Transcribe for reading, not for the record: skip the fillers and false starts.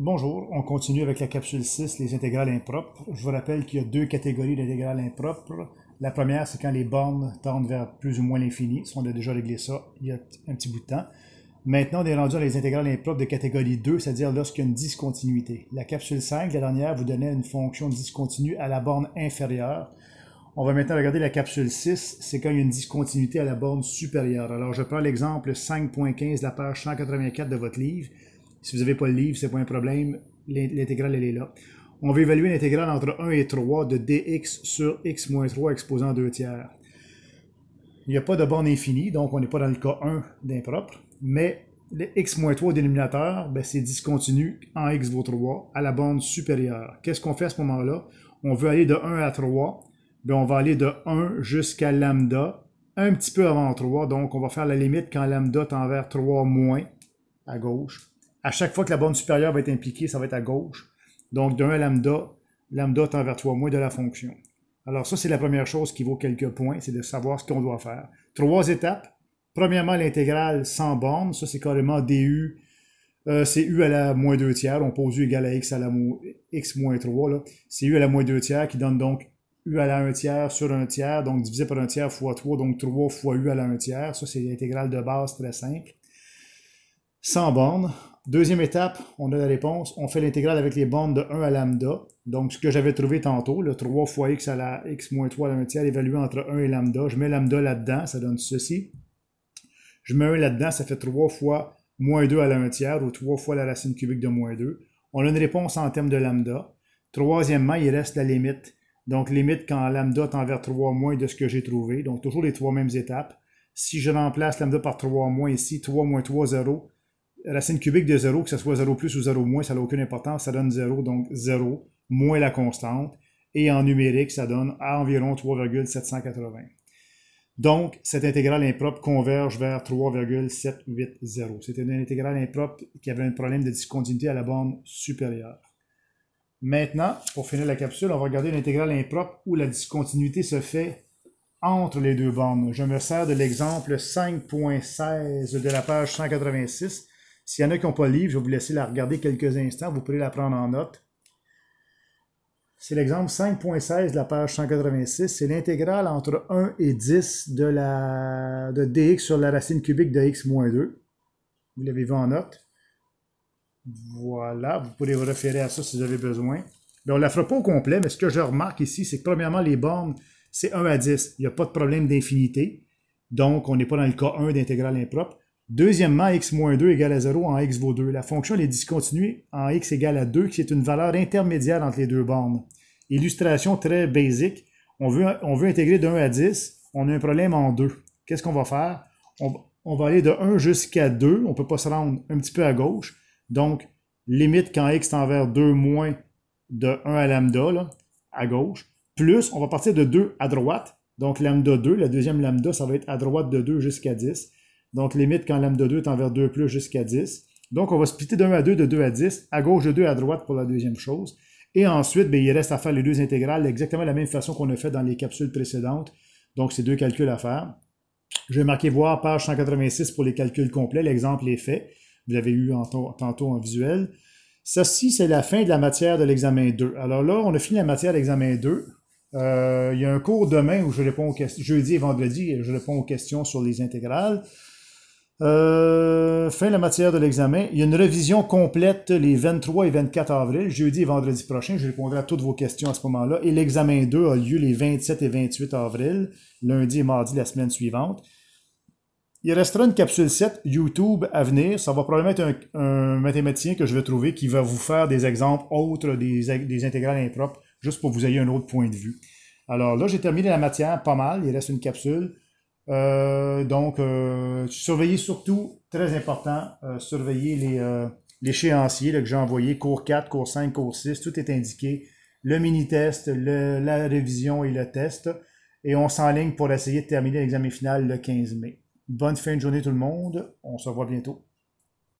Bonjour, on continue avec la capsule 6, les intégrales impropres. Je vous rappelle qu'il y a deux catégories d'intégrales impropres. La première, c'est quand les bornes tendent vers plus ou moins l'infini. On a déjà réglé ça il y a un petit bout de temps. Maintenant, on est rendu à les intégrales impropres de catégorie 2, c'est-à-dire lorsqu'il y a une discontinuité. La capsule 5, la dernière, vous donnait une fonction discontinue à la borne inférieure. On va maintenant regarder la capsule 6, c'est quand il y a une discontinuité à la borne supérieure. Alors, je prends l'exemple 5.15 de la page 184 de votre livre. Si vous n'avez pas le livre, c'est pas un problème, l'intégrale elle est là. On va évaluer l'intégrale entre 1 et 3 de dx sur x moins 3 exposant 2 tiers. Il n'y a pas de borne infinie, donc on n'est pas dans le cas 1 d'impropre, mais le x moins 3 au dénominateur, ben c'est discontinu en x vaut 3 à la borne supérieure. Qu'est-ce qu'on fait à ce moment-là? On veut aller de 1 à 3, ben on va aller de 1 jusqu'à lambda, un petit peu avant 3, donc on va faire la limite quand lambda tend vers 3 moins à gauche. À chaque fois que la borne supérieure va être impliquée, ça va être à gauche. Donc, de 1 à lambda, lambda tend vers 3 moins de la fonction. Alors ça, c'est la première chose qui vaut quelques points, c'est de savoir ce qu'on doit faire. Trois étapes. Premièrement, l'intégrale sans borne, ça c'est carrément du, c'est u à la moins 2 tiers, on pose u égale à x à la x moins 3, c'est u à la moins 2 tiers qui donne donc u à la 1 tiers sur 1 tiers, donc divisé par 1 tiers fois 3, donc 3 fois u à la 1 tiers, ça c'est l'intégrale de base très simple. Sans borne. Deuxième étape, on a la réponse. On fait l'intégrale avec les bornes de 1 à lambda. Donc, ce que j'avais trouvé tantôt, le 3 fois x à la x moins 3 à la 1 tiers, évalué entre 1 et lambda. Je mets lambda là-dedans, ça donne ceci. Je mets 1 là-dedans, ça fait 3 fois moins 2 à la 1 tiers, ou 3 fois la racine cubique de moins 2. On a une réponse en termes de lambda. Troisièmement, il reste la limite. Donc, limite quand lambda tend vers 3 moins de ce que j'ai trouvé. Donc, toujours les trois mêmes étapes. Si je remplace lambda par 3 moins ici, 3 moins 3, 0. Racine cubique de 0, que ce soit 0 plus ou 0 moins, ça n'a aucune importance, ça donne 0, donc 0, moins la constante, et en numérique, ça donne à environ 3,780. Donc, cette intégrale impropre converge vers 3,780. C'était une intégrale impropre qui avait un problème de discontinuité à la borne supérieure. Maintenant, pour finir la capsule, on va regarder l'intégrale impropre où la discontinuité se fait entre les deux bornes. Je me sers de l'exemple 5.16 de la page 186. S'il y en a qui n'ont pas le livre, je vais vous laisser la regarder quelques instants. Vous pourrez la prendre en note. C'est l'exemple 5.16 de la page 186. C'est l'intégrale entre 1 et 10 de dx sur la racine cubique de x moins 2. Vous l'avez vu en note. Voilà, vous pourrez vous référer à ça si vous avez besoin. Mais on ne la fera pas au complet, mais ce que je remarque ici, c'est que premièrement, les bornes, c'est 1 à 10. Il n'y a pas de problème d'infinité. Donc, on n'est pas dans le cas 1 d'intégrale impropre. Deuxièmement, x moins 2 égale à 0 en x vaut 2. La fonction elle est discontinue en x égale à 2, qui est une valeur intermédiaire entre les deux bornes. Illustration très basique. On veut intégrer de 1 à 10. On a un problème en 2. Qu'est-ce qu'on va faire? On va aller de 1 jusqu'à 2. On ne peut pas se rendre un petit peu à gauche. Donc, limite quand x tend vers 2 moins de 1 à lambda, là, à gauche. Plus, on va partir de 2 à droite. Donc, lambda 2, la deuxième lambda, ça va être à droite de 2 jusqu'à 10. Donc, limite quand lambda 2 tend vers 2 plus jusqu'à 10. Donc, on va splitter de 1 à 2, de 2 à 10, à gauche de 2 à droite pour la deuxième chose. Et ensuite, bien, il reste à faire les deux intégrales exactement de la même façon qu'on a fait dans les capsules précédentes. Donc, c'est deux calculs à faire. Je vais marquer voir page 186 pour les calculs complets. L'exemple est fait. Vous l'avez eu tantôt en visuel. Ceci, c'est la fin de la matière de l'examen 2. Alors là, on a fini la matière de l'examen 2. Il y a un cours demain où je réponds aux questions, jeudi et vendredi, je réponds aux questions sur les intégrales. Fin de la matière de l'examen. Il y a une révision complète les 23 et 24 avril, jeudi et vendredi prochain. Je répondrai à toutes vos questions à ce moment-là. Et l'examen 2 a lieu les 27 et 28 avril, lundi et mardi la semaine suivante. Il restera une capsule 7 YouTube à venir. Ça va probablement être un mathématicien que je vais trouver qui va vous faire des exemples autres des intégrales impropres, juste pour que vous ayez un autre point de vue. Alors là, j'ai terminé la matière pas mal. Il reste une capsule. Surveillez surtout, très important, surveillez l'échéancier que j'ai envoyé, cours 4, cours 5, cours 6, tout est indiqué. Le mini-test, la révision et le test. Et on s'enligne pour essayer de terminer l'examen final le 15 mai. Bonne fin de journée tout le monde. On se revoit bientôt.